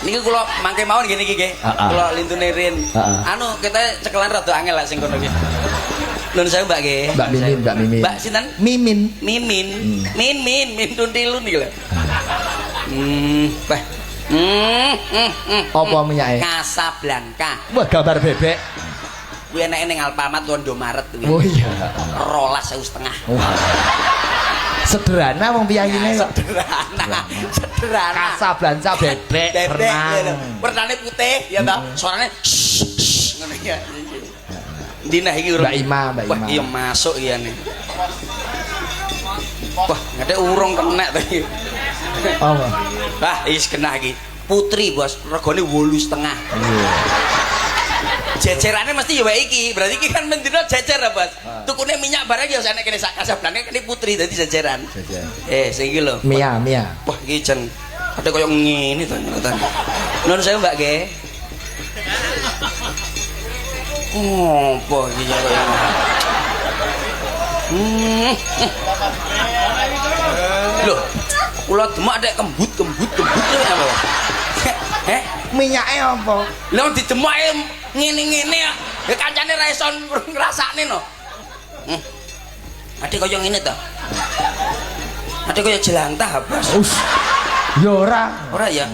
Niki kula mangke mawon nggih niki nggih. Kula lintune rin. Anu kita cekelan rada angel lah sing kono nggih. Nun saya Mbak nggih. Mbak Mimin, Mbak Mimin. Mbak sinten? Mimin. Mimin. Min tuntilun iki lho. Bah. Apa minyake? Casablanca. Wah, gambar bebek. Kuwi enake ning Alfamart Indomaret kuwi. Oh iya. 12.500. Sederhana wong piyayine kok. Sederhana. Casablanca bebek renang. Warnane putih ya ta. Suarane ngono ya. Dina iki urung. Mbak Ima. Wah, iya masuk iya nih. Wah, ngate urung kena to iki. Apa? Wah, wis kena iki. Putri, Bos. Regane 8.5. Iya. Jejerane mesti ya wae iki. Berarti iki kan mendino jejer ya, Bos. Tukune minyak barang ya sak nek kene sak Casablanca kene putri dadi jejeran. Jejer. Sing iki lho. Mia. Wah, iki jen ada koyo ngene to ternyata. Nun saya Mbak nggih. Oh, apa iki ya koyo. Loh, kula demak dek kembut lho apa? Minyake apa? Lah didemake ngene-ngene ya. Ya kancane ra iso ngrasakne no. Ade koyo ngene to. Ade koyo jelantah, Bos. Ya ora. Ora ya.